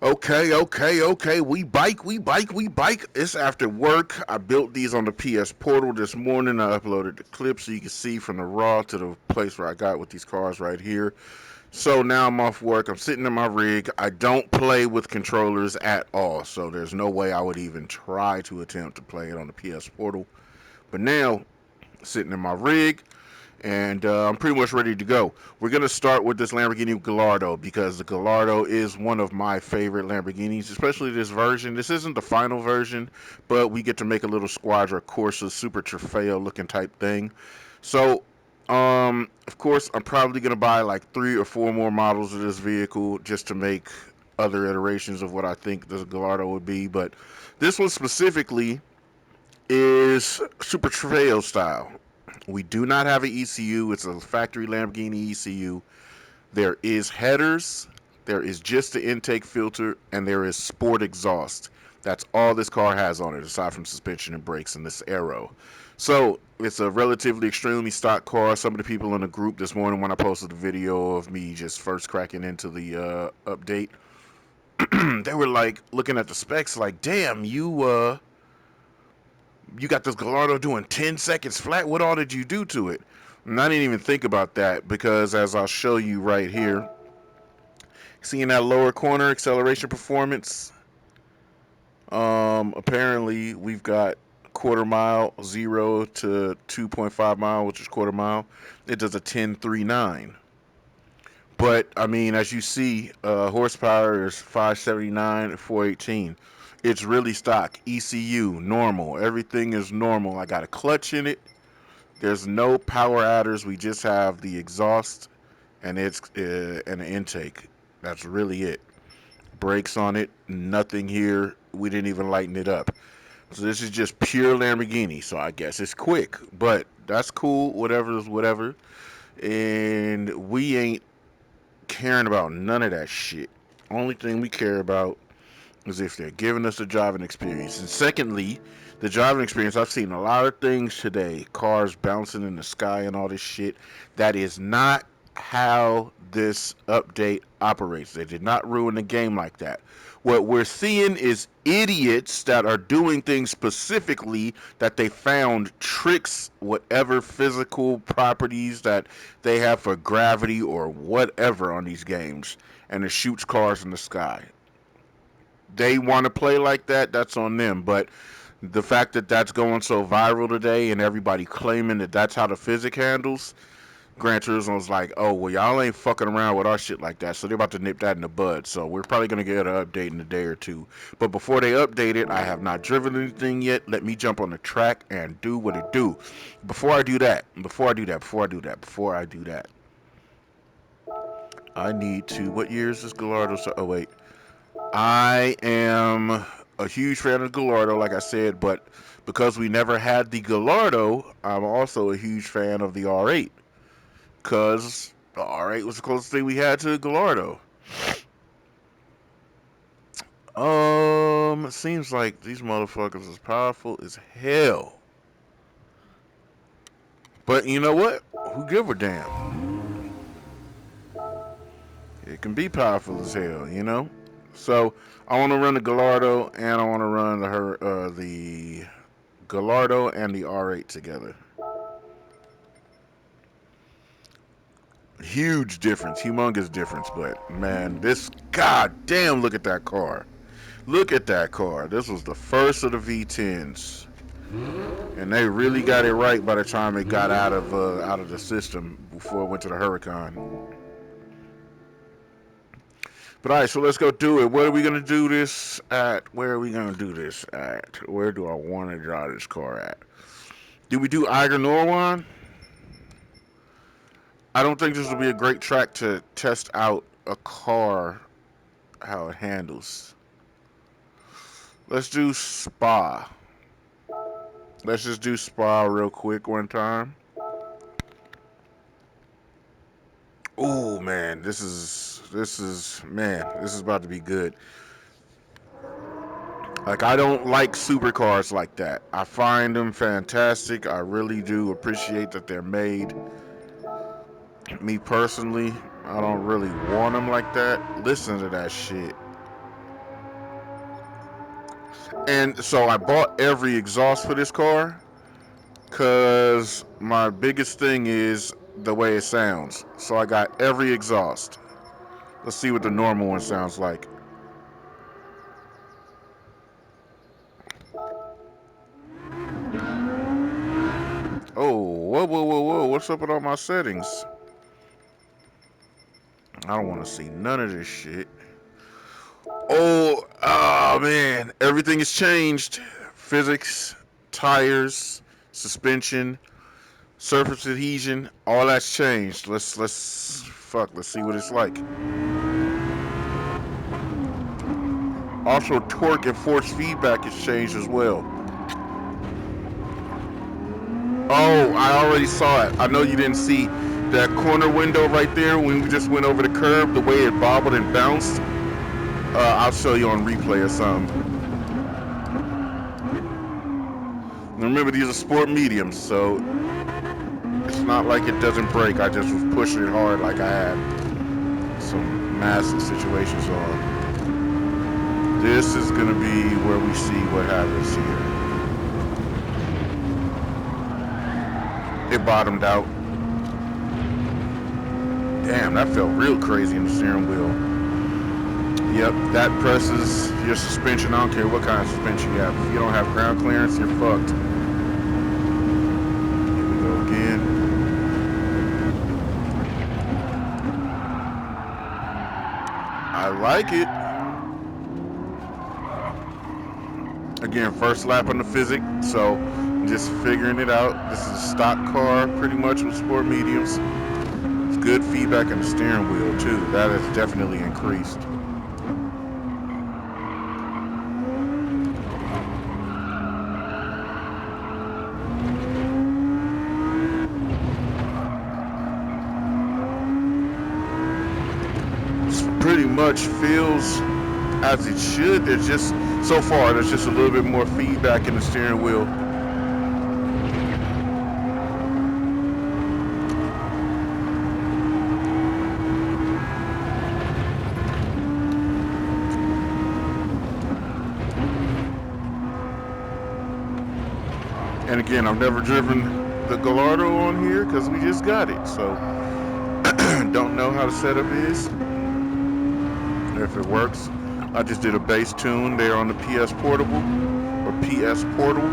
Okay. We bike. It's after work. I built these on the PS Portal this morning. I uploaded the clip so you can see from the raw to the place where I got with these cars right here. So now I'm off work. I'm sitting in my rig. I don't play with controllers at all. So there's no way I would even try to attempt to play it on the PS Portal. But now, sitting in my rig, and I'm pretty much ready to go. We're going to start with this Lamborghini Gallardo because the Gallardo is one of my favorite Lamborghinis, especially this version. This isn't the final version, but we get to make a little Squadra Corsa Super Trofeo looking type thing. So, of course, I'm probably going to buy like 3 or 4 more models of this vehicle just to make other iterations of what I think this Gallardo would be. But this one specifically is Super Trofeo style. We do not have an ECU. It's a factory Lamborghini ECU. There is headers, there is just the intake filter, and there is sport exhaust. That's all this car has on it, aside from suspension and brakes and this aero. So it's a relatively extremely stock car. Some of the people in the group this morning, when I posted the video of me just first cracking into the update, they were like looking at the specs, like, "Damn, you got this Gallardo doing 10 seconds flat. What all did you do to it?" And I didn't even think about that because, as I'll show you right here, seeing that lower corner acceleration performance, apparently we've got quarter mile 0 to 2.5 mile, which is quarter mile. It does a 10.39. But I mean, as you see, horsepower is 579 and 418. It's really stock. ECU normal. Everything is normal. I got a clutch in it. There's no power adders. We just have the exhaust and the intake. That's really it. Brakes on it. Nothing here. We didn't even lighten it up. So this is just pure Lamborghini. So I guess it's quick, but that's cool. Whatever is whatever. And we ain't caring about none of that shit. Only thing we care about is if they're giving us a driving experience. And secondly, the driving experience, I've seen a lot of things today, cars bouncing in the sky and all this shit. That is not how this update operates. They did not ruin the game like that. What we're seeing is idiots that are doing things specifically that they found tricks, whatever physical properties that they have for gravity or whatever on these games, and it shoots cars in the sky. They want to play like that, that's on them. But the fact that that's going so viral today and everybody claiming that that's how the physics handles, Gran Turismo's like, oh, well, y'all ain't fucking around with our shit like that. So they're about to nip that in the bud. So we're probably going to get an update in a day or two. But before they update it, I have not driven anything yet. Let me jump on the track and do what it do. Before I do that, I need to, what year is this Gallardo? Oh, wait. I am a huge fan of Gallardo, like I said, but because we never had the Gallardo, I'm also a huge fan of the R8 because the R8 was the closest thing we had to the Gallardo. It seems like these motherfuckers is powerful as hell. But you know what? Who give a damn? It can be powerful as hell, you know. So I want to run the Gallardo and I want to run the Gallardo and the R8 together. Huge difference, humongous difference. But man, this goddamn, look at that car. Look at that car. This was the first of the V10s, and they really got it right by the time it got out of the system before it went to the Huracan. But all right, so let's go do it. Where are we gonna do this at? Where are we gonna do this at? Where do I want to drive this car at? Do we do Eiger Norwan? I don't think this will be a great track to test out a car how it handles. Let's do Spa. Let's just do Spa real quick one time. Oh man, this is about to be good. Like, I don't like supercars like that. I find them fantastic. I really do appreciate that they're made. Me personally, I don't really want them like that. Listen to that shit. And so I bought every exhaust for this car because my biggest thing is the way it sounds. So I got every exhaust. Let's see what the normal one sounds like. Oh, whoa, whoa, whoa, whoa. What's up with all my settings? I don't want to see none of this shit. Oh man. Everything has changed. Physics, tires, suspension, surface adhesion, all that's changed. Let's see what it's like. Also, torque and force feedback has changed as well. Oh, I already saw it. I know you didn't see that corner window right there when we just went over the curb, the way it bobbled and bounced. I'll show you on replay or something. Remember, these are sport mediums, so it's not like it doesn't break. I just was pushing it hard like I had some massive situations on. This is going to be where we see what happens here. It bottomed out. Damn, that felt real crazy in the steering wheel. Yep, that presses your suspension. I don't care what kind of suspension you have. If you don't have ground clearance, you're fucked. Here we go again. I like it. Again, first lap on the physics, so just figuring it out. This is a stock car, pretty much, with sport mediums. It's good feedback in the steering wheel, too. That has definitely increased. Pretty much feels as it should. There's just, so far, there's just a little bit more feedback in the steering wheel. And again, I've never driven the Gallardo on here because we just got it, so don't know how the setup is, if it works. I just did a bass tune there on the PS Portable, or PS Portal.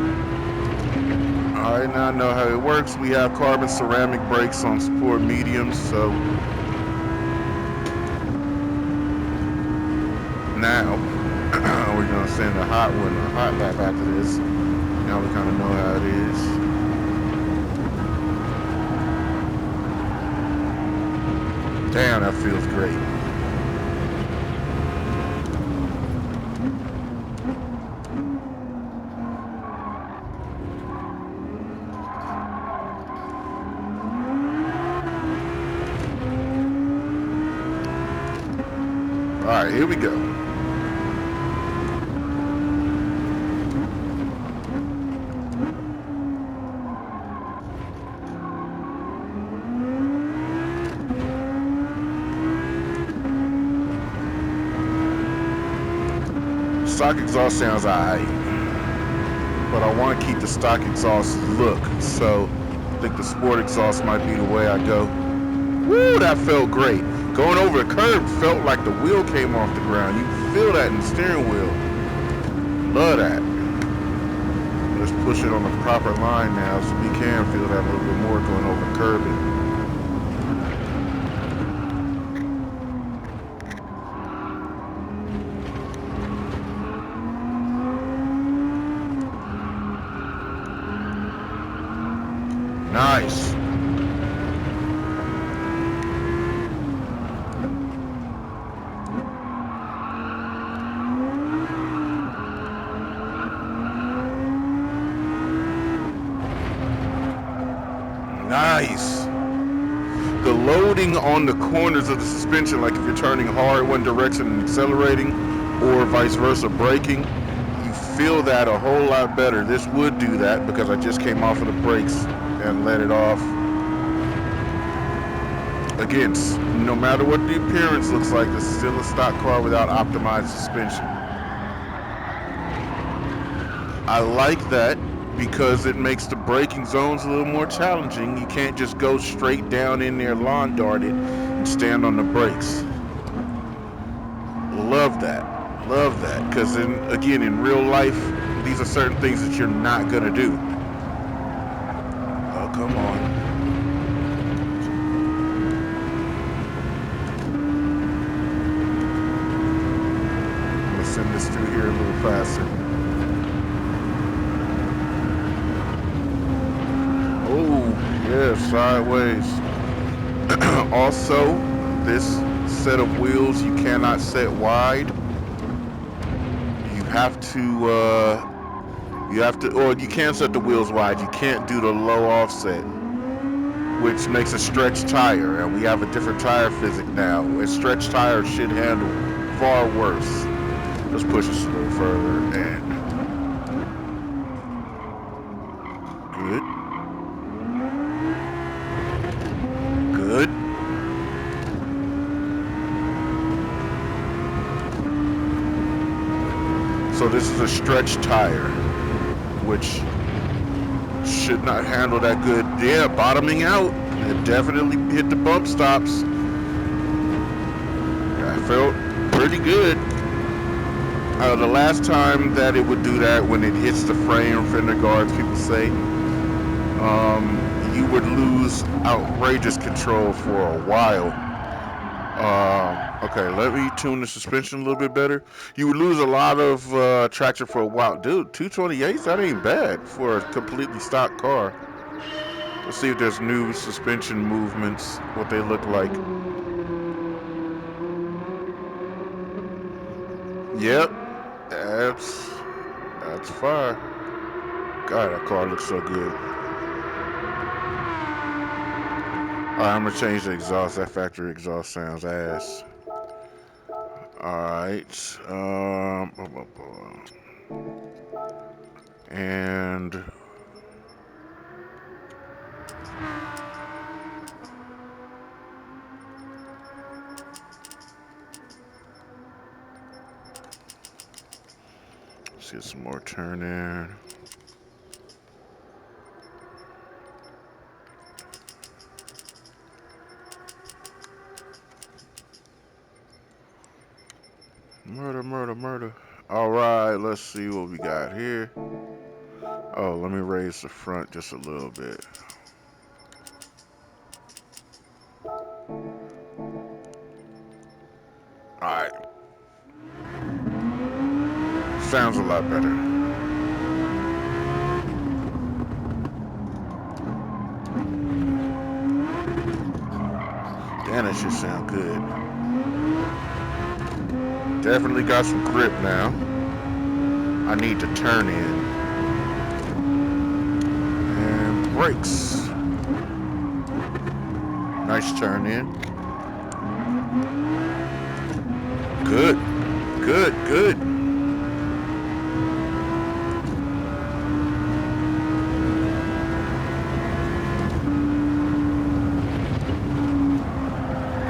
Alright, now I know how it works. We have carbon ceramic brakes on sport mediums, so now we're gonna send a hot lap after this. Now we kind of know how it is. Damn, that feels great. Alright, here we go. Stock exhaust sounds alright, but I want to keep the stock exhaust look, so I think the sport exhaust might be the way I go. Woo, that felt great. Going over the curb felt like the wheel came off the ground. You can feel that in the steering wheel. Love that. Let's push it on the proper line now so we can feel that a little bit more going over the curb. Nice. Nice. The loading on the corners of the suspension, like if you're turning hard one direction and accelerating, or vice versa braking, you feel that a whole lot better. This would do that because I just came off of the brakes and let it off. Again, no matter what the appearance looks like, this is still a stock car without optimized suspension. I like that because it makes the braking zones a little more challenging. You can't just go straight down in there, lawn dart it, and stand on the brakes. Love that. Love that. Because, again, in real life, these are certain things that you're not going to do. Oh, come on. I'm going to send this through here a little faster. Oh, yeah, sideways. Also, this set of wheels you cannot set wide. You have to, or you can set the wheels wide. You can't do the low offset, which makes a stretch tire, and we have a different tire physics now. A stretch tire should handle far worse. Let's push this a little further, and good. Good. So this is a stretch tire, which should not handle that good. Yeah, bottoming out. It definitely hit the bump stops. I felt pretty good. The last time that it would do that, when it hits the frame, fender guards, people say, you would lose outrageous control for a while. Okay, let me tune the suspension a little bit better. You would lose a lot of traction for a while. Dude, 228s, that ain't bad for a completely stock car. Let's see if there's new suspension movements, what they look like. Yep, that's fire. God, that car looks so good. Alright, I'm gonna change the exhaust. That factory exhaust sounds ass. Alright. And let's get some more turn in. Murder, murder, murder. Alright, let's see what we got here. Oh, let me raise the front just a little bit. Alright. Sounds a lot better. Damn, that shit sound good. Definitely got some grip now. I need to turn in. And brakes. Nice turn in. Good. Good, good.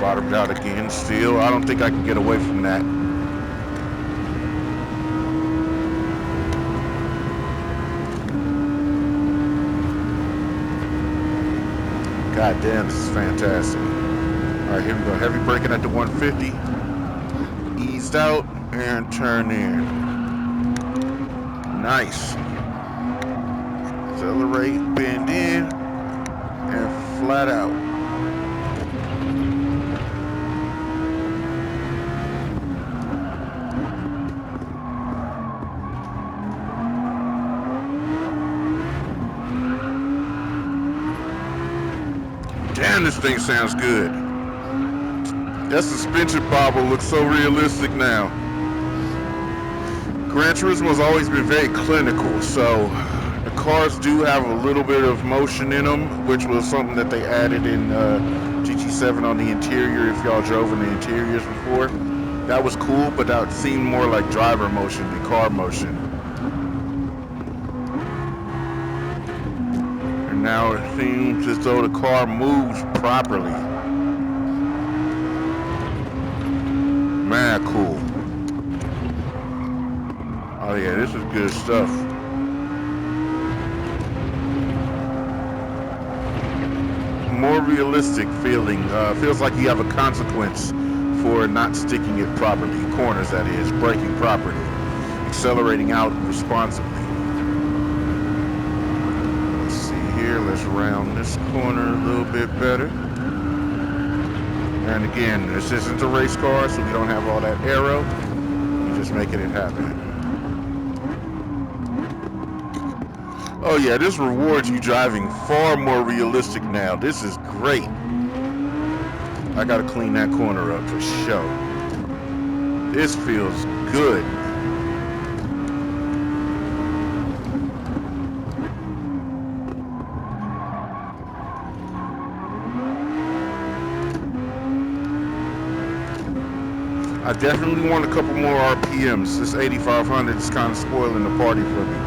Bottomed out again still. I don't think I can get away from that. God damn, this is fantastic. Alright, here we go. Heavy braking at the 150. Eased out and turn in. Nice. Accelerate, bend in, and flat out. Damn, this thing sounds good. That suspension bobble looks so realistic now. Gran Turismo's always been very clinical, so the cars do have a little bit of motion in them, which was something that they added in GT7 on the interior. If y'all drove in the interiors before, that was cool, but that seemed more like driver motion than car motion. And now it seems as though the car moves properly. Man, cool. Oh yeah, this is good stuff. more realistic feeling. Feels like you have a consequence for not sticking it properly. Corners, that is, braking properly, accelerating out responsibly. Let's see here. Let's round this corner a little bit better. And again, this isn't a race car, so we don't have all that aero. We're just making it happen. Oh yeah, this rewards you driving far more realistic now. This is great. I gotta clean that corner up for sure. This feels good. I definitely want a couple more RPMs. This 8500 is kind of spoiling the party for me.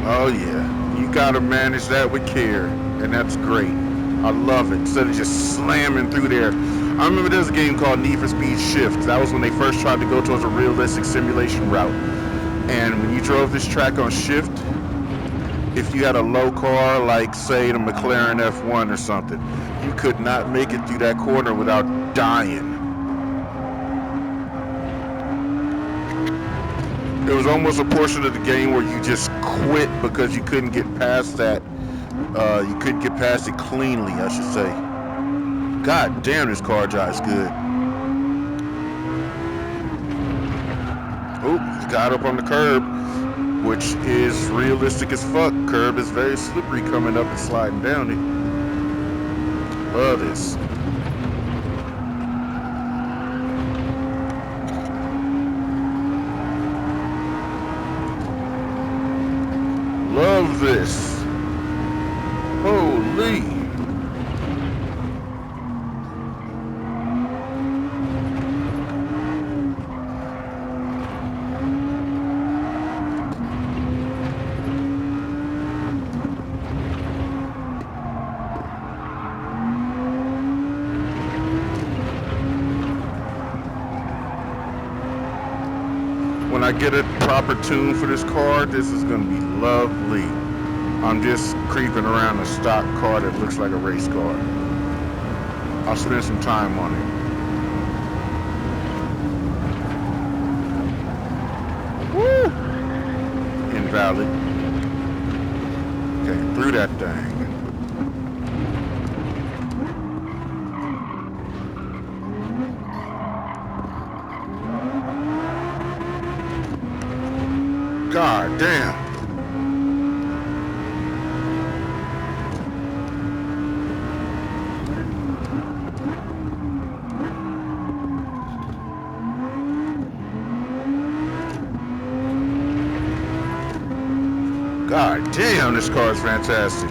Oh yeah, you gotta manage that with care, and that's great. I love it. Instead of just slamming through there. I remember there's a game called Need for Speed Shift. That was when they first tried to go towards a realistic simulation route. And when you drove this track on Shift, if you had a low car, like say the McLaren F1 or something, you could not make it through that corner without dying. There was almost a portion of the game where you just quit because you couldn't get past that. You couldn't get past it cleanly, I should say. God damn, this car drives good. Oh, got up on the curb, which is realistic as fuck. Curb is very slippery coming up and sliding down it. Love this. Love this. Holy. When I get a proper tune for this car, this is going to be lovely. I'm just creeping around a stock car that looks like a race car. I'll spend some time on it. Woo! Invalid. Okay, through that thing. God damn. God damn, this car is fantastic.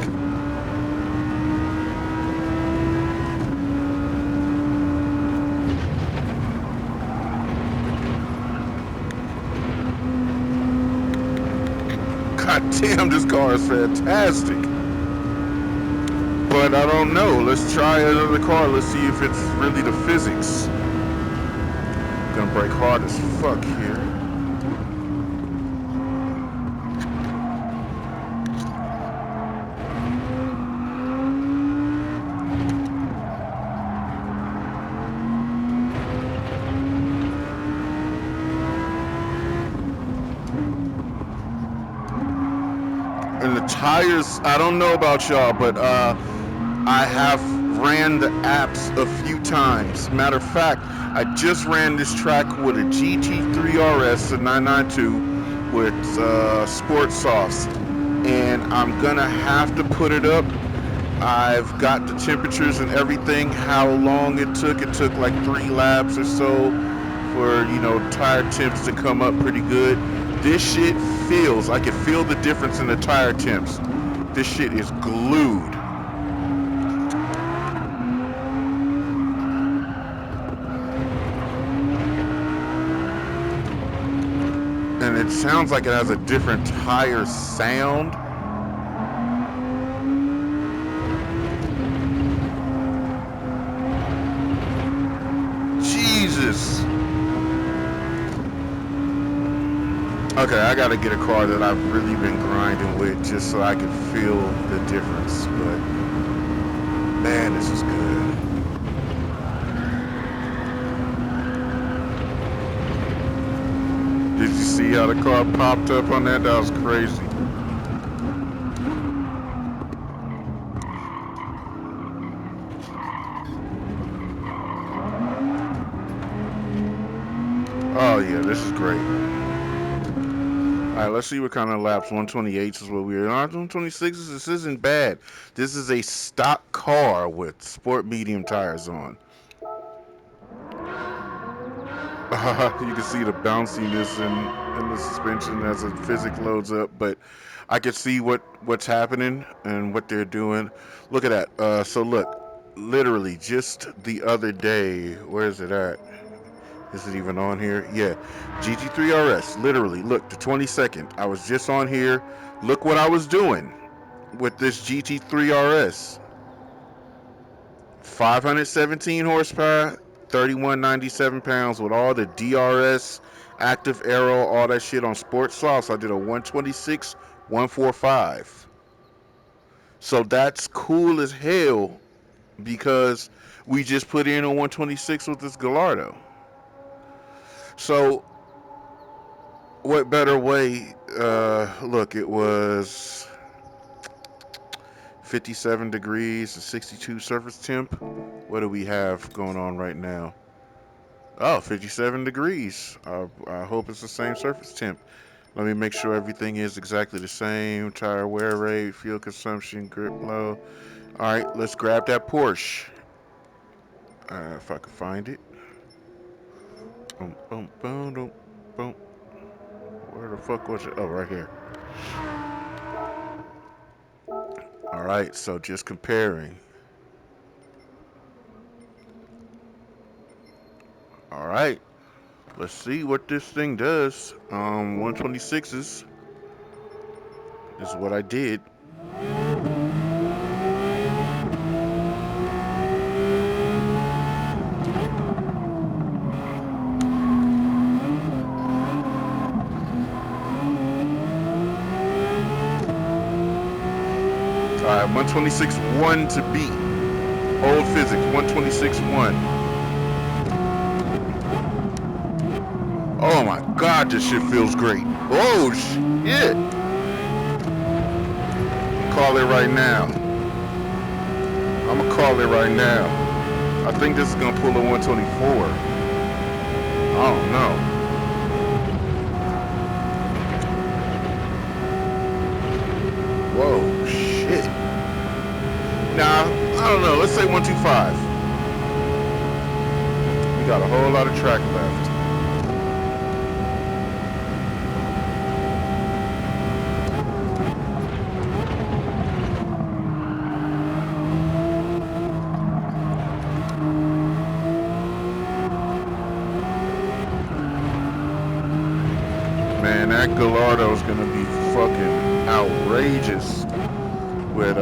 God damn, this car is fantastic. But I don't know. Let's try another car. Let's see if it's really the physics. Gonna brake hard as fuck here. And the tires, I don't know about y'all, but I have ran the apps a few times. Matter of fact, I just ran this track with a GT3 RS, a 992 with Sport Softs, and I'm gonna have to put it up. I've got the temperatures and everything, how long it took. It took like 3 laps or so for, you know, tire temps to come up pretty good. This shit feels, I can feel the difference in the tire temps. This shit is glued. And it sounds like it has a different tire sound. Jesus. Okay, I gotta get a car that I've really been grinding with just so I can feel the difference. But man, this is good. Did you see how the car popped up on that? That was crazy. Oh yeah, this is great. All right, let's see what kind of laps. 128s is what we're on. 126s. This isn't bad. This is a stock car with sport medium tires on. You can see the bounciness in the suspension as the physics loads up, but I can see what's happening and what they're doing. Look at that. So look, literally just the other day, where is it at? Is it even on here? Yeah, GT3 RS. Literally, look, the 22nd. I was just on here. Look what I was doing with this GT3 RS. 517 horsepower, 3197 pounds with all the DRS, active aero, all that shit on sports sauce. I did a 126, 145. So that's cool as hell because we just put in a 126 with this Gallardo. So what better way? Look, it was 57 degrees and 62 surface temp. What do we have going on right now? Oh, 57 degrees. I hope it's the same surface temp. Let me make sure everything is exactly the same. Tire wear rate, fuel consumption, grip low. All right, let's grab that Porsche. If I can find it. Boom, boom, boom, boom, boom. Where the fuck was it? Oh, right here. All right, so just comparing. All right, let's see what this thing does. 126s is what I did. All right, 126.1 to beat. Old physics, 126.1. Oh my god, this shit feels great. Oh shit. Call it right now. I'm gonna call it right now. I think this is gonna pull a 124. I don't know. Whoa, shit. Now, I don't know. Let's say 125. We got a whole lot of track left. Man, that Gallardo's gonna be fucking outrageous with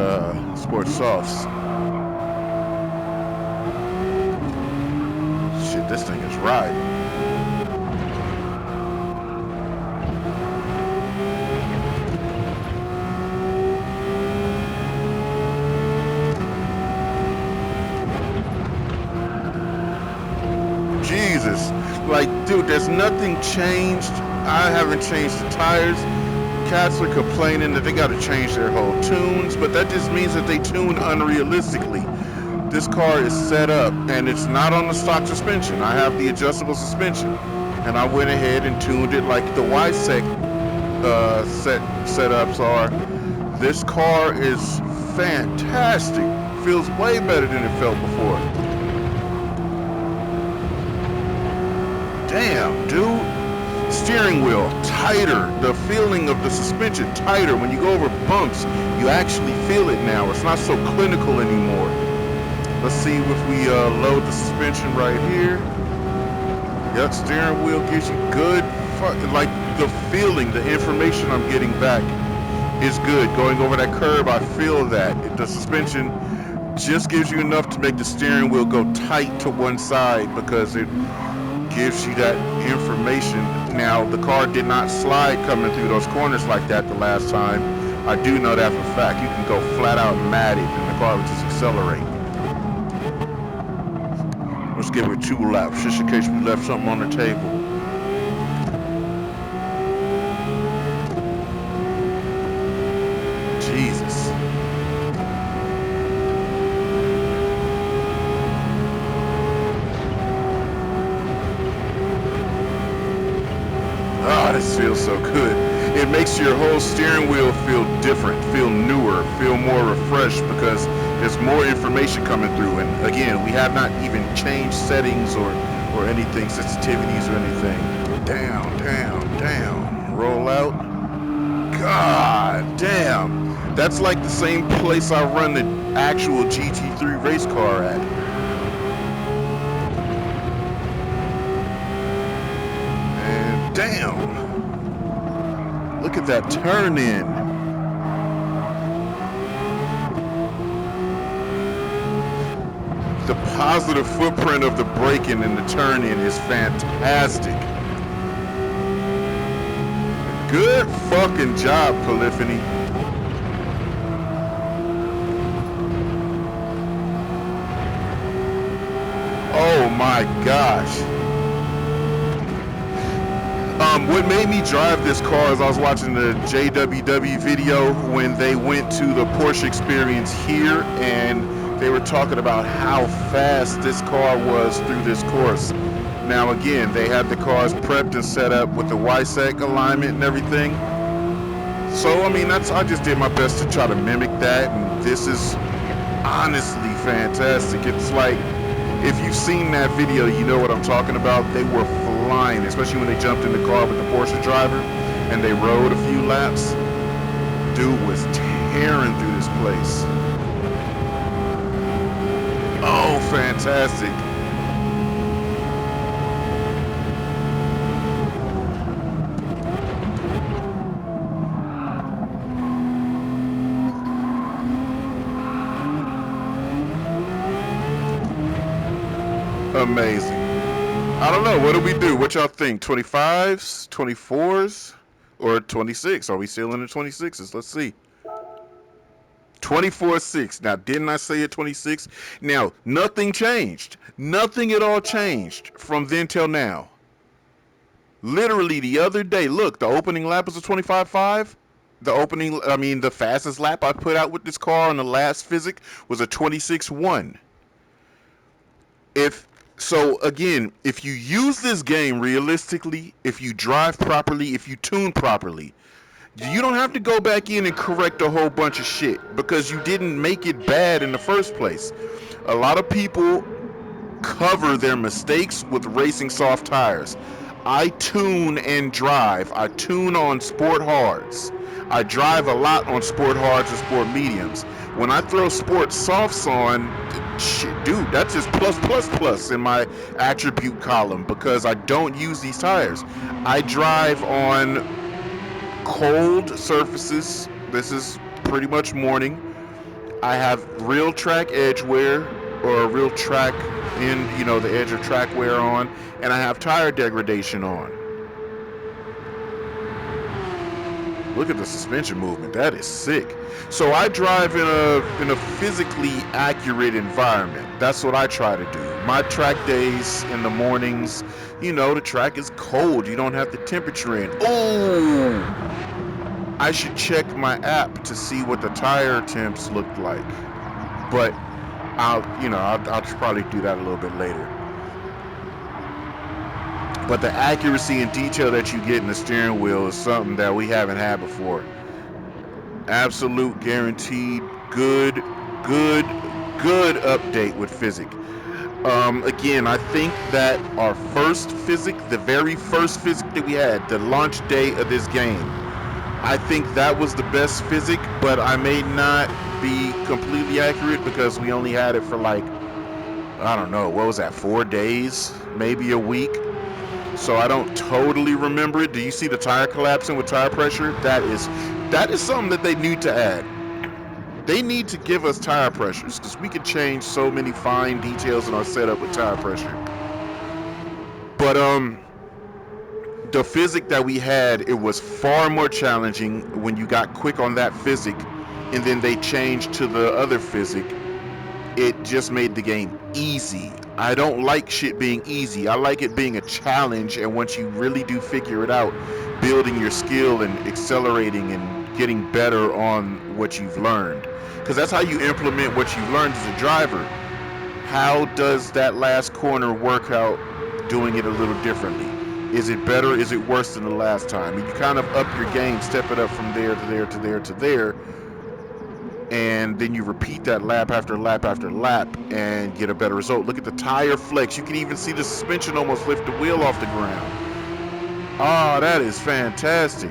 sports sauce. Shit, this thing is riding. Jesus. Like, dude, there's nothing changed. I haven't changed the tires. Cats are complaining that they gotta change their whole tunes, but that just means that they tune unrealistically. This car is set up and it's not on the stock suspension. I have the adjustable suspension. And I went ahead and tuned it like the YSEC setups are. This car is fantastic. Feels way better than it felt before. Damn, dude. Steering wheel tighter. The feeling of the suspension tighter. When you go over bumps, you actually feel it now. It's not so clinical anymore. Let's see if we load the suspension right here. Yep, steering wheel gives you good, like the feeling, the information I'm getting back is good. Going over that curb, I feel that. The suspension just gives you enough to make the steering wheel go tight to one side because gives you that information. Now, the car did not slide coming through those corners like that the last time. I do know that for a fact. You can go flat out matted and the car would just accelerate. Let's give it 2 laps just in case we left something on the table. Jesus. Ah, this feels so good. It makes your whole steering wheel feel different, feel newer, feel more refreshed because there's more information coming through. And again, we have not even changed settings or anything, sensitivities or anything. Down, down, down. Roll out. God damn. That's like the same place I run the actual GT3 race car at. And damn. Look at that turn in. The positive footprint of the braking and the turn in is fantastic. Good fucking job, Polyphony. Oh my gosh. What made me drive this car is I was watching the JWW video when they went to the Porsche experience here and they were talking about how fast this car was through this course. Now again, they had the cars prepped and set up with the YSEC alignment and everything. So I mean, I just did my best to try to mimic that, and this is honestly fantastic. It's like, if you've seen that video, you know what I'm talking about. They were flying, especially when they jumped in the car with the Porsche driver and they rode a few laps. Dude was tearing through this place. Oh, fantastic. Amazing. I don't know. What do we do? What y'all think? 25s, 24s, or 26? Are we still in the 26s? Let's see. 24.6. Now, didn't I say it 26? Now, nothing changed. Nothing at all changed from then till now. Literally the other day, look, the opening lap was a 25.5. The fastest lap I put out with this car on the last physic was a 26.1. Again, if you use this game realistically, if you drive properly, if you tune properly, you don't have to go back in and correct a whole bunch of shit because you didn't make it bad in the first place. A lot of people cover their mistakes with racing soft tires. I tune and drive. I tune on sport hards. I drive a lot on sport hards and sport mediums. When I throw sport softs on, shit, dude, that's just plus in my attribute column because I don't use these tires. I drive on cold surfaces. This is pretty much morning. I have real track edge wear or real track the edge of track wear on, and I have tire degradation on. Look at the suspension movement. That is sick. So I drive in a physically accurate environment. That's what I try to do. My track days in the mornings, the track is cold. You don't have the temperature in. Oh, I should check my app to see what the tire temps look like. But I'll probably do that a little bit later. But the accuracy and detail that you get in the steering wheel is something that we haven't had before. Absolute guaranteed good update with Physic. Again, I think that our first Physic, the very first Physic that we had, the launch day of this game, I think that was the best Physic, but I may not be completely accurate because we only had it for I don't know, what was that, 4 days, maybe a week? So I don't totally remember it. Do you see the tire collapsing with tire pressure? That is something that they need to add. They need to give us tire pressures because we can change so many fine details in our setup with tire pressure. But the physic that we had, it was far more challenging when you got quick on that physic, and then they changed to the other physic. It just made the game easy. I don't like shit being easy. I like it being a challenge, and once you really do figure it out, building your skill and accelerating and getting better on what you've learned. Because that's how you implement what you've learned as a driver. How does that last corner work out doing it a little differently? Is it better? Is it worse than the last time? And you kind of up your game, step it up from there to there to there to there, and then you repeat that lap after lap after lap and get a better result. Look at the tire flex. You can even see the suspension almost lift the wheel off the ground. Oh, that is fantastic.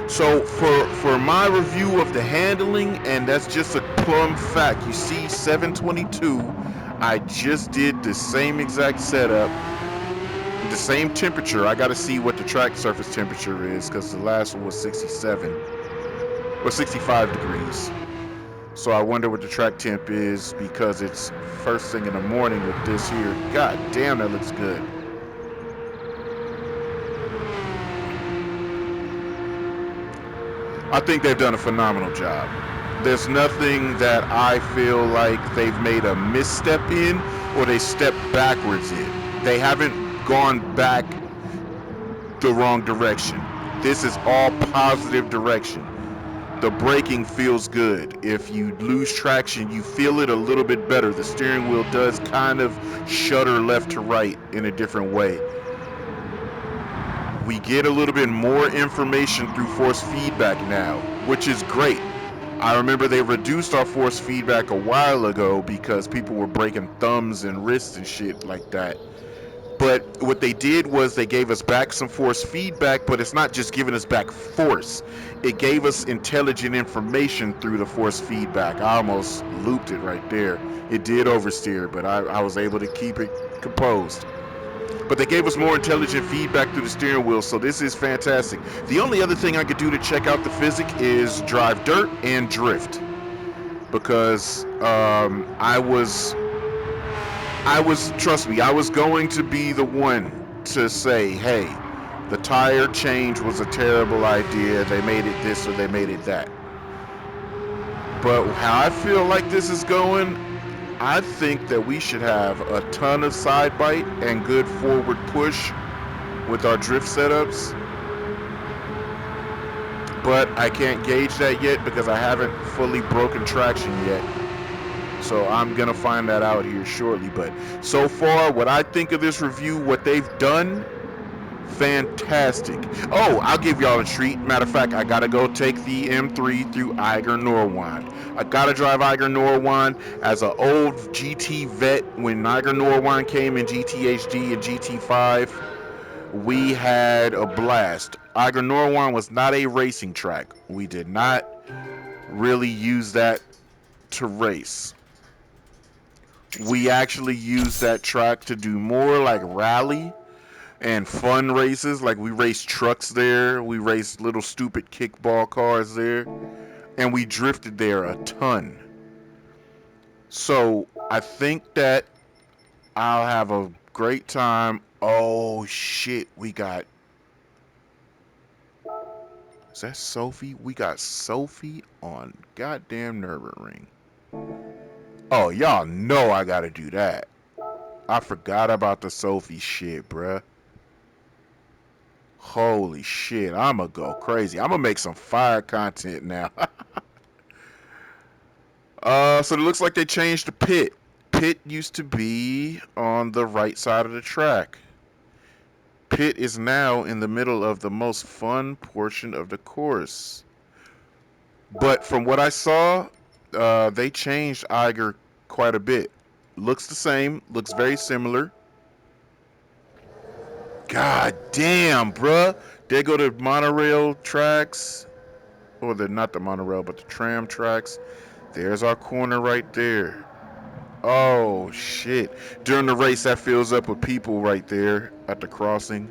So for my review of the handling, and that's just a plumb fact. You see 722, I just did the same exact setup, the same temperature. I got to see what the track surface temperature is because the last one was 67 or 65 degrees. So I wonder what the track temp is because it's first thing in the morning with this here. God damn, that looks good. I think they've done a phenomenal job. There's nothing that I feel like they've made a misstep in or they stepped backwards in. They haven't gone back the wrong direction. This is all positive direction. The braking feels good. If you lose traction, you feel it a little bit better. The steering wheel does kind of shudder left to right in a different way. We get a little bit more information through force feedback now, which is great. I remember they reduced our force feedback a while ago because people were breaking thumbs and wrists and shit like that. But what they did was they gave us back some force feedback, but it's not just giving us back force. It gave us intelligent information through the force feedback. I almost looped it right there. It did oversteer, but I was able to keep it composed. But they gave us more intelligent feedback through the steering wheel, so this is fantastic. The only other thing I could do to check out the physics is drive dirt and drift. Because trust me, I was going to be the one to say, hey, the tire change was a terrible idea. They made it this or they made it that. But how I feel like this is going, I think that we should have a ton of side bite and good forward push with our drift setups. But I can't gauge that yet because I haven't fully broken traction yet. So I'm going to find that out here shortly. But so far, what I think of this review, what they've done, fantastic. Oh, I'll give y'all a treat. Matter of fact, I got to go take the M3 through Eiger Norwand. I got to drive Eiger Norwand as an old GT vet. When Eiger Norwand came in GTHD and GT5, we had a blast. Eiger Norwand was not a racing track. We did not really use that to race. We actually used that track to do more like rally and fun races. Like we raced trucks there, we raced little stupid kickball cars there, and we drifted there a ton. So I think that I'll have a great time. Oh shit, we got, is that Sophie? We got Sophie on goddamn Nürburgring. Oh, y'all know I gotta do that. I forgot about the Sophie shit, bruh. Holy shit, I'ma go crazy. I'ma make some fire content now. So it looks like they changed the pit. Pit used to be on the right side of the track. Pit is now in the middle of the most fun portion of the course. But from what I saw, they changed Eiger quite a bit. Looks the same, looks very similar. God damn, bruh. They go to monorail tracks, or the not the monorail, but the tram tracks. There's our corner right there. Oh shit! During the race, that fills up with people right there at the crossing.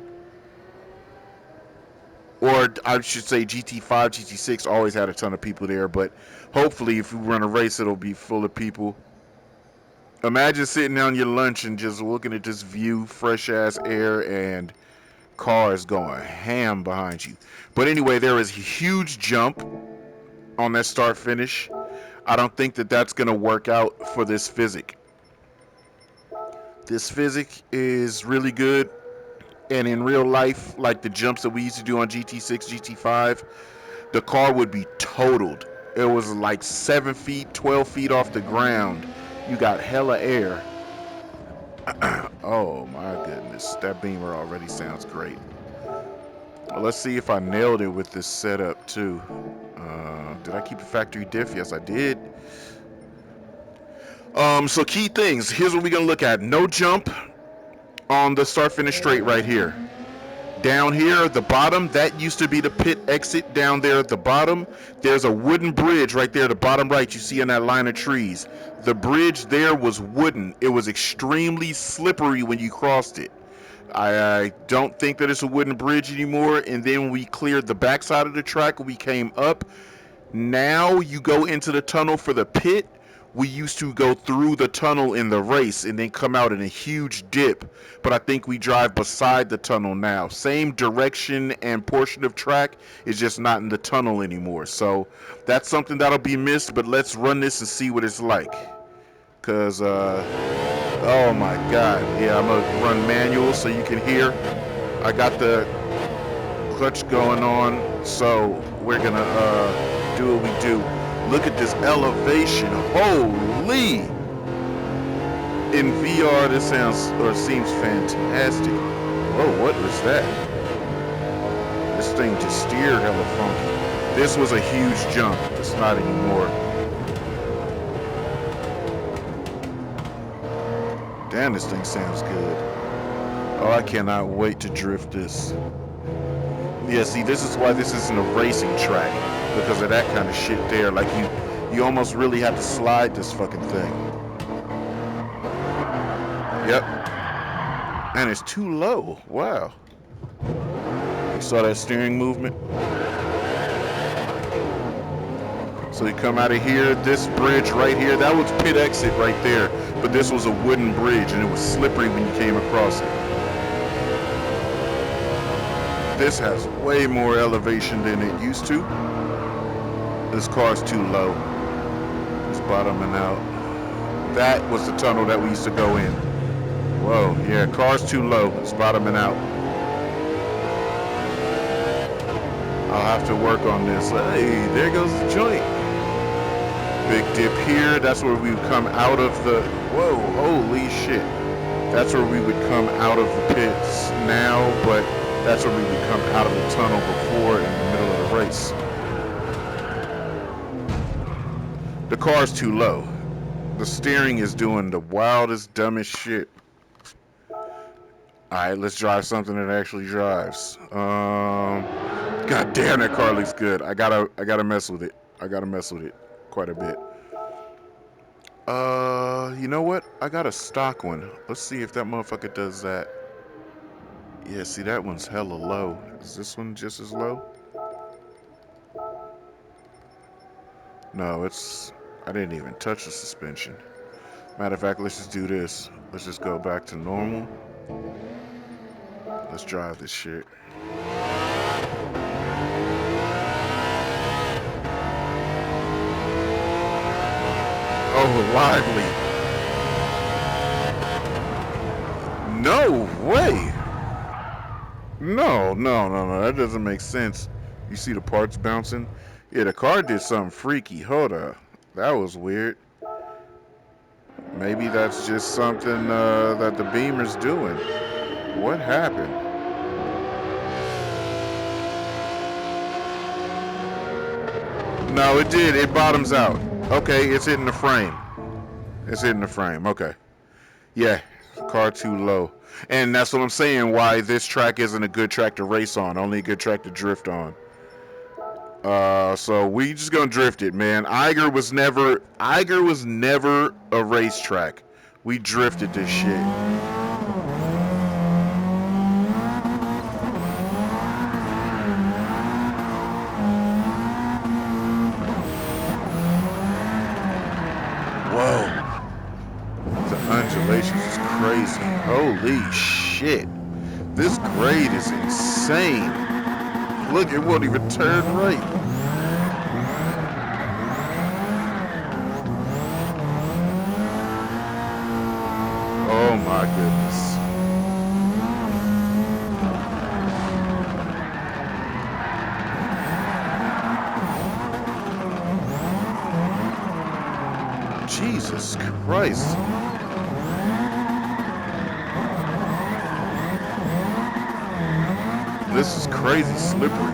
Or I should say, GT5, GT6 always had a ton of people there. But hopefully, if we run a race, it'll be full of people. Imagine sitting on your lunch and just looking at this view, fresh ass air, and cars going ham behind you. But anyway, there is a huge jump on that start finish. I don't think that that's going to work out for this physic. This physic is really good. And in real life, like the jumps that we used to do on GT6, GT5, the car would be totaled. It was like 7 feet, 12 feet off the ground. You got hella air. Oh my goodness. That Beamer already sounds great. Well, let's see if I nailed it with this setup too. Did I keep a factory diff? Yes, I did. So key things. Here's what we're gonna look at. No jump on the start finish straight right here. Down here at the bottom, that used to be the pit exit down there at the bottom. There's a wooden bridge right there at the bottom right you see in that line of trees. The bridge there was wooden. It was extremely slippery when you crossed it. I don't think that it's a wooden bridge anymore. And then we cleared the backside of the track. We came up. Now you go into the tunnel for the pit. We used to go through the tunnel in the race and then come out in a huge dip. But I think we drive beside the tunnel now. Same direction and portion of track, is just not in the tunnel anymore. So that's something that'll be missed. But let's run this and see what it's like. Because, oh my God. Yeah, I'm going to run manual so you can hear. I got the clutch going on. So we're going to do what we do. Look at this elevation. Holy! In VR, this sounds or seems fantastic. Whoa, what was that? This thing just steered hella funky. This was a huge jump. It's not anymore. Damn, this thing sounds good. Oh, I cannot wait to drift this. Yeah, see, this is why this isn't a racing track. Because of that kind of shit there. Like, you almost really have to slide this fucking thing. Yep. And it's too low. Wow. You saw that steering movement? So you come out of here, this bridge right here, that was pit exit right there. But this was a wooden bridge, and it was slippery when you came across it. This has way more elevation than it used to. This car's too low. It's bottoming out. That was the tunnel that we used to go in. Whoa, yeah, car's too low. It's bottoming out. I'll have to work on this. Hey, there goes the joint. Big dip here. That's where we would come out of the... Whoa, holy shit. That's where we would come out of the pits now, but that's where we would come out of the tunnel before in the middle of the race. The car's too low. The steering is doing the wildest, dumbest shit. Alright, let's drive something that actually drives. God damn, that car looks good. I gotta mess with it. I gotta mess with it quite a bit. You know what? I got a stock one. Let's see if that motherfucker does that. Yeah, see, that one's hella low. Is this one just as low? No, it's... I didn't even touch the suspension. Matter of fact, let's just do this. Let's just go back to normal. Let's drive this shit. Oh, lively. No way. No. That doesn't make sense. You see the parts bouncing? Yeah, the car did something freaky. Hold up. That was weird. Maybe that's just something that the Beamer's doing. What happened? No, it did. It bottoms out. Okay, it's hitting the frame. It's hitting the frame. Okay. Yeah, car too low. And that's what I'm saying, why this track isn't a good track to race on. Only a good track to drift on. So we just gonna drift it, man. Eiger was never a racetrack. We drifted this shit. Whoa. crazy. Holy shit. This grade is insane. Look, it won't even turn right. Oh my goodness. Jesus Christ. This is crazy slippery.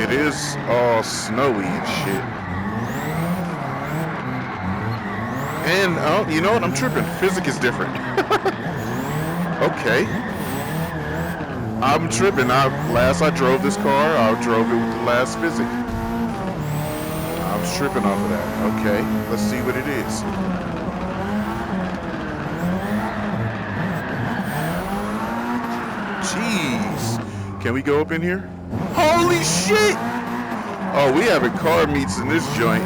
It is all snowy and shit. And, oh, you know what? I'm tripping. Physics is different. Okay. I'm tripping. Last I drove this car, I drove it with the last physics. I was tripping off of that. Okay. Let's see what it is. Jeez. Can we go up in here? Holy shit! Oh, we having car meets in this joint.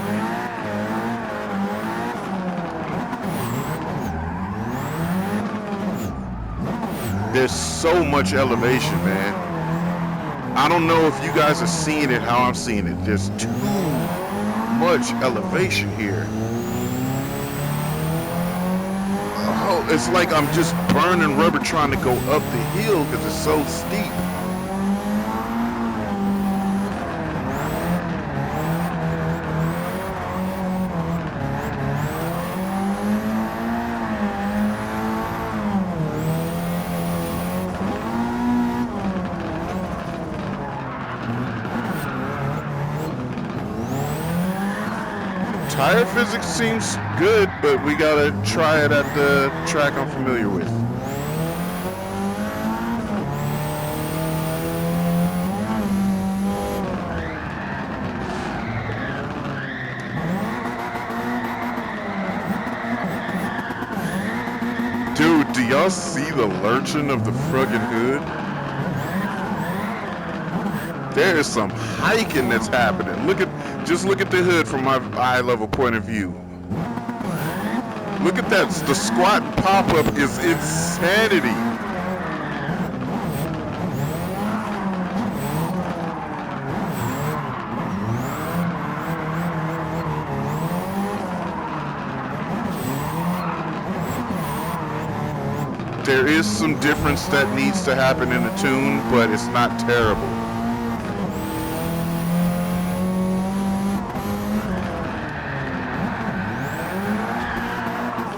There's so much elevation, man. I don't know if you guys are seeing it how I'm seeing it. There's too much elevation here. Oh, it's like I'm just burning rubber trying to go up the hill because it's so steep. Tire physics seems good, but we gotta try it at the track I'm familiar with. Dude, do y'all see the lurching of the friggin' hood? There is some hiking that's happening. Just look at the hood from my eye level point of view. Look at that. The squat pop-up is insanity. There is some difference that needs to happen in the tune, but it's not terrible.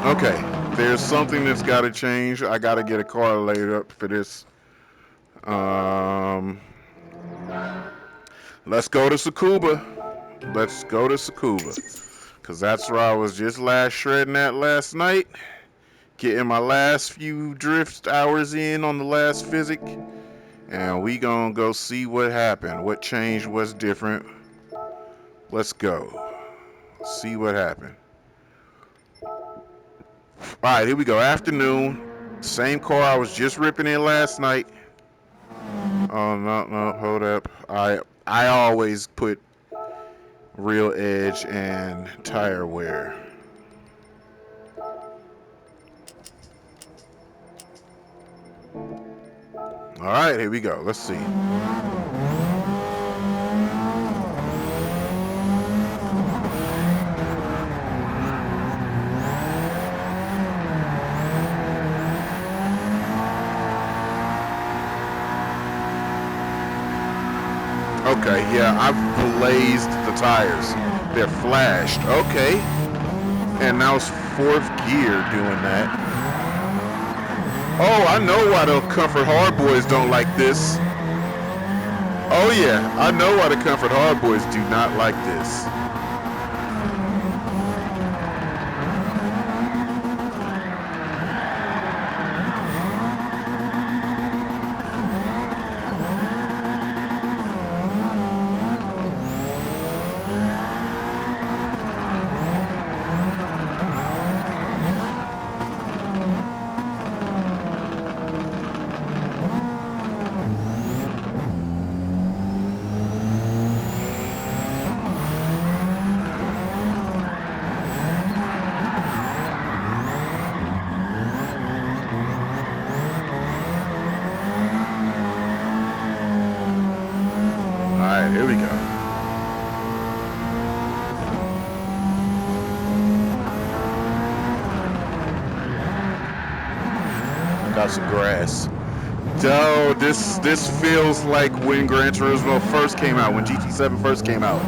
Okay, there's something that's got to change. I got to get a car laid up for this. Let's go to Tsukuba. Let's go to Tsukuba. Because that's where I was just shredding at last night. Getting my last few drift hours in on the last physic. And we gonna go see what happened. What changed, what's different. Let's go. See what happened. Alright, here we go. Afternoon. Same car I was just ripping in last night. Oh, no, hold up. I always put real edge and tire wear. Alright, here we go. Let's see. Okay, yeah, I've blazed the tires. They're flashed. Okay. And now it's fourth gear doing that. Oh, I know why the Comfort Hard Boys don't like this. Oh yeah, I know why the Comfort Hard Boys do not like this. here we go. Got some grass. Oh, this feels like when Gran Turismo first came out, when GT7 first came out.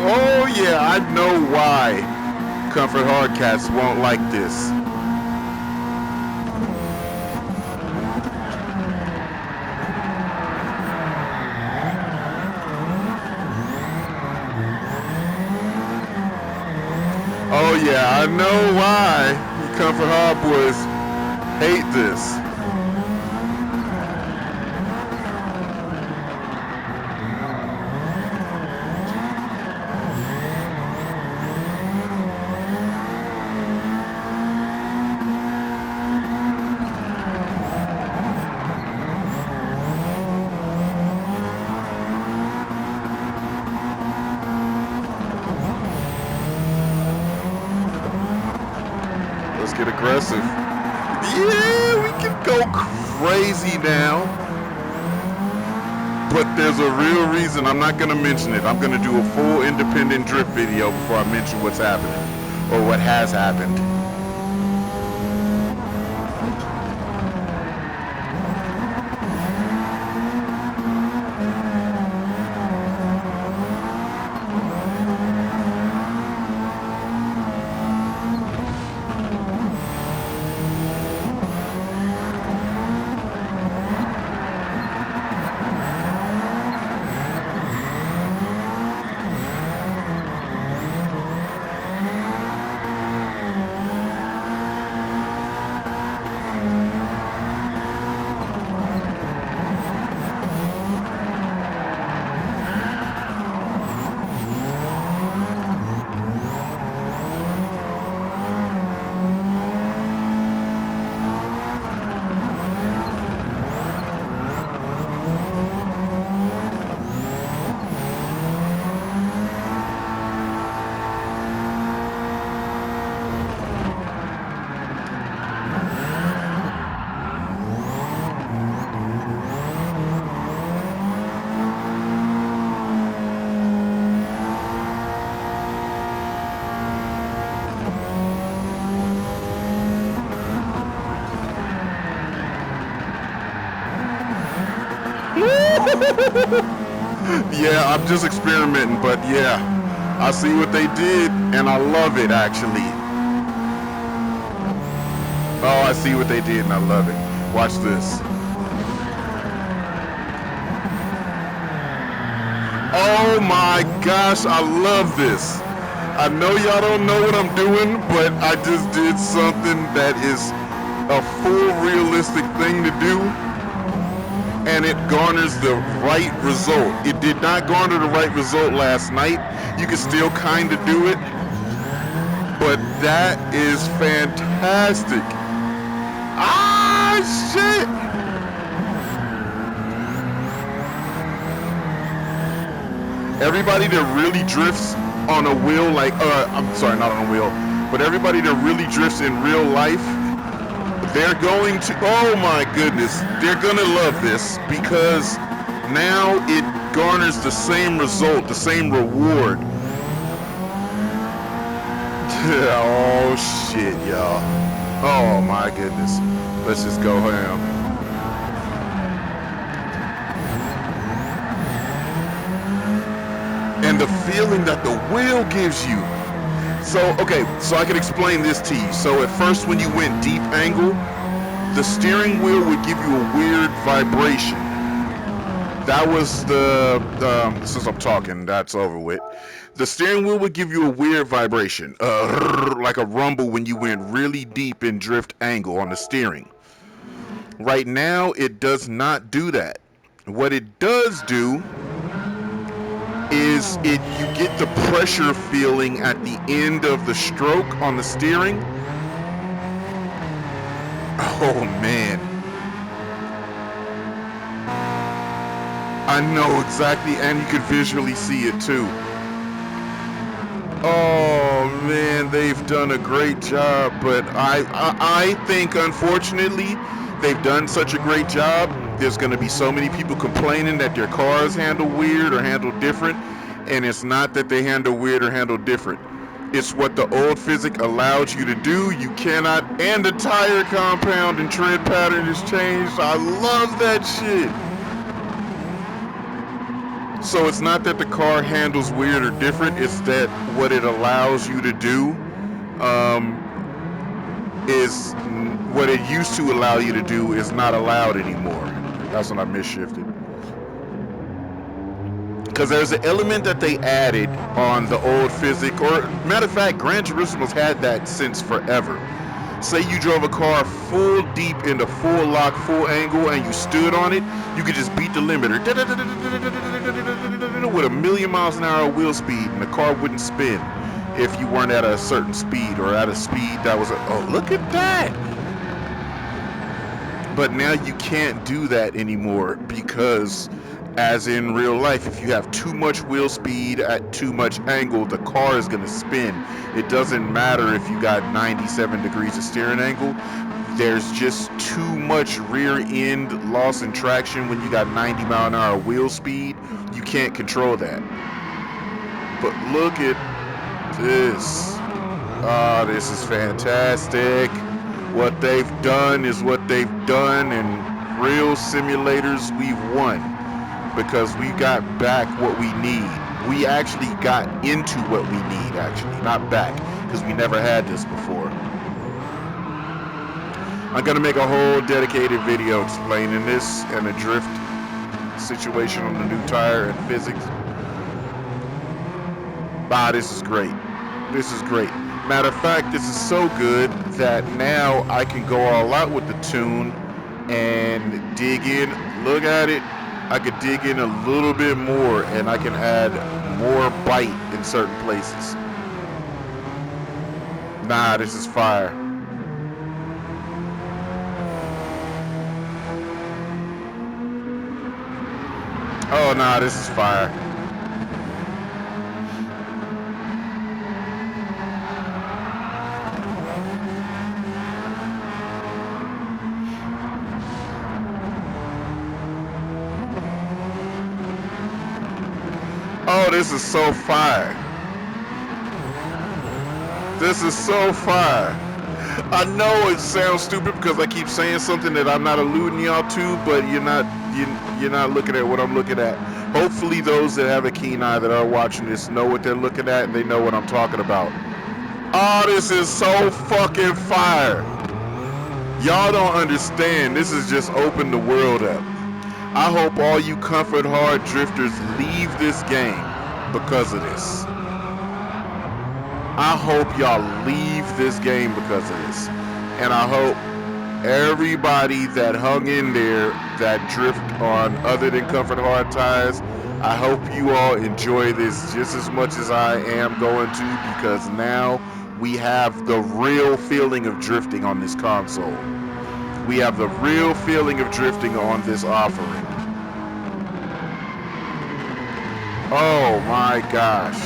Oh yeah, I know why Comfort Hardcats won't like this. Oh yeah, I know why Comfort Hard boys hate this. Let's get aggressive. Yeah, we can go crazy now. But there's a real reason I'm not going to mention it. I'm going to do a full independent drift video before I mention what's happening or what has happened. Yeah, I'm just experimenting, but yeah, I see what they did, and I love it, actually. Oh, I see what they did, and I love it. Watch this. Oh my gosh, I love this. I know y'all don't know what I'm doing, but I just did something that is a full realistic thing to do, and it garners the right result. It did not garner the right result last night. You can still kind of do it, but that is fantastic. Ah, shit! Everybody that really drifts on a wheel, like, I'm sorry, not on a wheel, but everybody that really drifts in real life, they're going to, oh my goodness, they're gonna love this, because now it garners the same result, the same reward. Oh shit, y'all. Oh my goodness. Let's just go ham. And the feeling that the wheel gives you. So, okay, so I can explain this to you. So at first when you went deep angle, the steering wheel would give you a weird vibration. That was the, since I'm talking, that's over with. The steering wheel would give you a weird vibration, like a rumble when you went really deep in drift angle on the steering. Right now, it does not do that. What it does do is you get the pressure feeling at the end of the stroke on the steering. Oh man, I know exactly, and you can visually see it too. Oh man, they've done a great job, but I think unfortunately they've done such a great job, there's going to be so many people complaining that their cars handle weird or handle different. And it's not that they handle weird or handle different. It's what the old physics allows you to do. You cannot, and the tire compound and tread pattern is changed. I love that shit. So it's not that the car handles weird or different. It's that what it allows you to do is what it used to allow you to do is not allowed anymore. That's when I misshifted. Because there's an element that they added on the old physics, or matter of fact, Gran Turismo's had that since forever. Say you drove a car full deep into full lock, full angle, and you stood on it, you could just beat the limiter with 1,000,000 miles an hour wheel speed, and the car wouldn't spin if you weren't at a certain speed or at a speed that was oh, look at that. But now you can't do that anymore because, as in real life, if you have too much wheel speed at too much angle, the car is going to spin. It doesn't matter if you got 97 degrees of steering angle. There's just too much rear end loss in traction when you got 90 mile an hour wheel speed. You can't control that. But look at this. Oh, this is fantastic. What they've done is what they've done, and real simulators, we've won because we got back what we need. We actually got into what we need, actually, not back, because we never had this before. I'm going to make a whole dedicated video explaining this and the drift situation on the new tire and physics. Ah, this is great. This is great. Matter of fact, this is so good that now I can go all out with the tune and dig in. Look at it. I could dig in a little bit more, and I can add more bite in certain places. Nah, this is fire. Oh, nah, this is fire. Oh, this is so fire. This is so fire. I know it sounds stupid because I keep saying something that I'm not alluding y'all to, but you're not looking at what I'm looking at. Hopefully those that have a keen eye that are watching this know what they're looking at and they know what I'm talking about. Oh, this is so fucking fire. Y'all don't understand. This has just opened the world up. I hope all you comfort hard drifters leave this game because of this. I hope y'all leave this game because of this. And I hope everybody that hung in there that drift on other than comfort hard tires, I hope you all enjoy this just as much as I am going to, because now we have the real feeling of drifting on this console. We have the real feeling of drifting on this offering. Oh my gosh.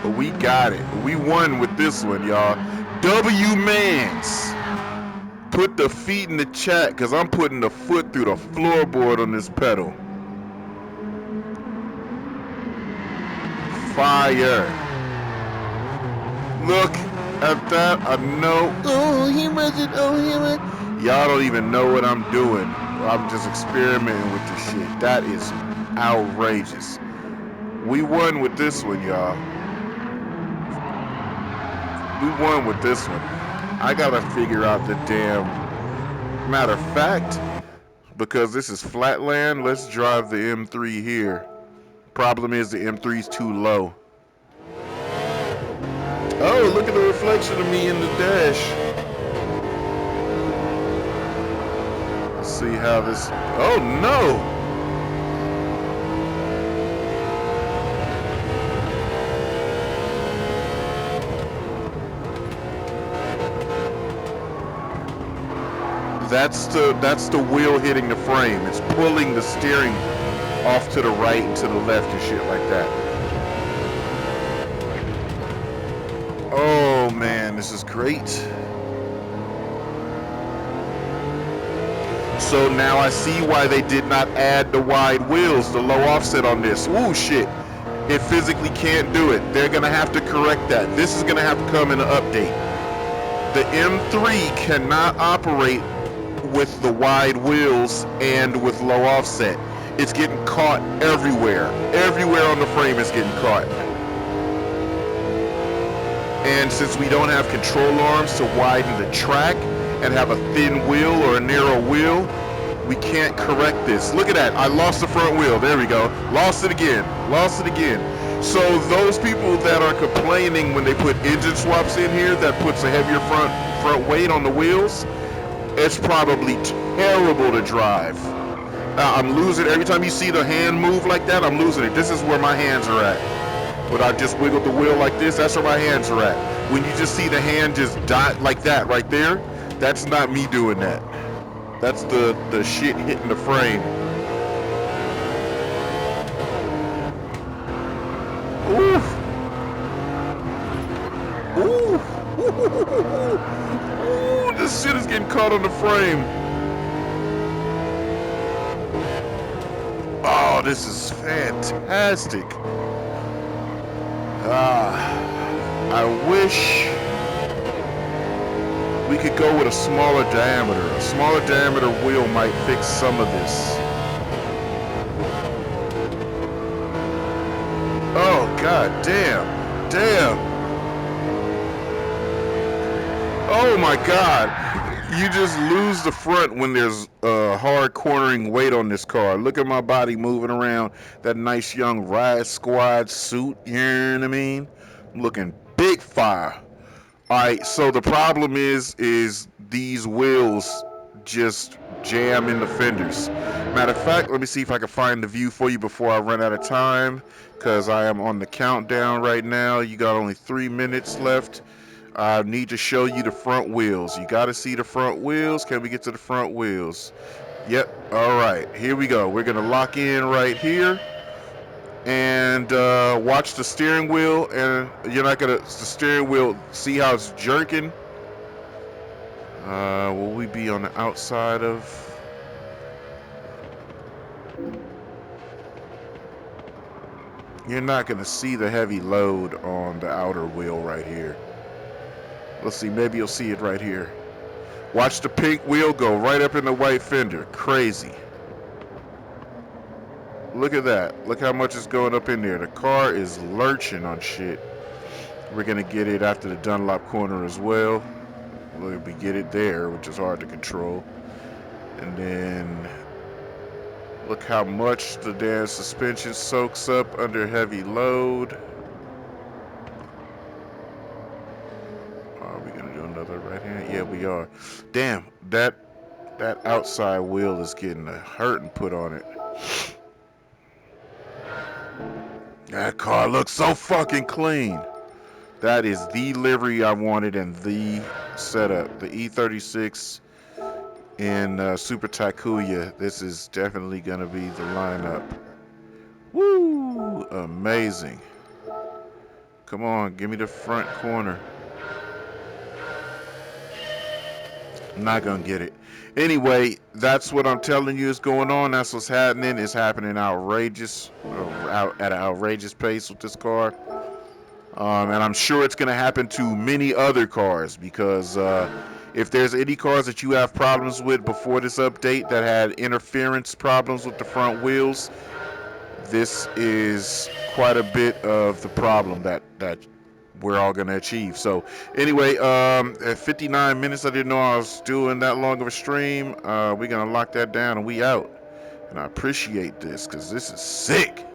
But we got it. We won with this one, y'all. W-Mans. Put the feet in the chat because I'm putting the foot through the floorboard on this pedal. Fire. Look at that. I know. Oh, he wasn't. Oh, he was. Y'all don't even know what I'm doing. I'm just experimenting with this shit. That is outrageous. We won with this one, y'all. We won with this one. I gotta figure out the damn. Matter of fact, because this is flatland, let's drive the M3 here. Problem is the M3's too low. Oh, look at the reflection of me in the dash. Let's see how this. Oh no! That's the wheel hitting the frame. It's pulling the steering off to the right and to the left and shit like that. Oh man, this is great. So now I see why they did not add the wide wheels, the low offset on this. Ooh, shit. It physically can't do it. They're going to have to correct that. This is going to have to come in an update. The M3 cannot operate with the wide wheels and with low offset. It's getting caught everywhere. Everywhere on the frame is getting caught. And since we don't have control arms to widen the track and have a thin wheel or a narrow wheel, we can't correct this. Look at that. I lost the front wheel. There we go. Lost it again. Lost it again. So those people that are complaining when they put engine swaps in here that puts a heavier front weight on the wheels, it's probably terrible to drive. I'm losing every time you see the hand move like that. I'm losing it. This is where my hands are at. When I just wiggle the wheel like this, that's where my hands are at. When you just see the hand just dot like that right there, that's not me doing that. That's the shit hitting the frame. Oof. Ooh. Ooh, this shit is getting caught on the frame. Oh, this is fantastic. I wish we could go with a smaller diameter. A smaller diameter wheel might fix some of this. Oh, god damn. Damn. Oh my god. You just lose the front when there's hard cornering weight on this car. Look at my body moving around that nice young Riot Squad suit. You know what I mean? I'm looking big fire. Alright, so the problem is these wheels just jam in the fenders. Matter of fact, let me see if I can find the view for you before I run out of time, because I am on the countdown right now. You got only 3 minutes left. I need to show you the front wheels. You got to see the front wheels. Can we get to the front wheels? Yep. All right. Here we go. We're going to lock in right here. And watch the steering wheel. And you're not going to... The steering wheel, see how it's jerking? Will we be on the outside of... You're not going to see the heavy load on the outer wheel right here. Let's see, maybe you'll see it right here. Watch the pink wheel go right up in the white fender. Crazy. Look at that. Look how much is going up in there. The car is lurching on shit. We're going to get it after the Dunlop corner as well. We get it there, which is hard to control. And then look how much the damn suspension soaks up under heavy load. Are we gonna do another right hand? Yeah, we are. Damn, that outside wheel is getting a hurting put on it. That car looks so fucking clean. That is the livery I wanted and the setup. The E36 in Super Takuya. This is definitely gonna be the lineup. Woo! Amazing. Come on, give me the front corner. I'm not gonna get it. Anyway, that's what I'm telling you is going on. That's what's happening. It's happening outrageous, at an outrageous pace with this car. And I'm sure it's gonna happen to many other cars because if there's any cars that you have problems with before this update that had interference problems with the front wheels, this is quite a bit of the problem that we're all gonna achieve. So anyway, at 59 minutes, I didn't know I was doing that long of a stream. We're gonna lock that down and we out. And I appreciate this because this is sick.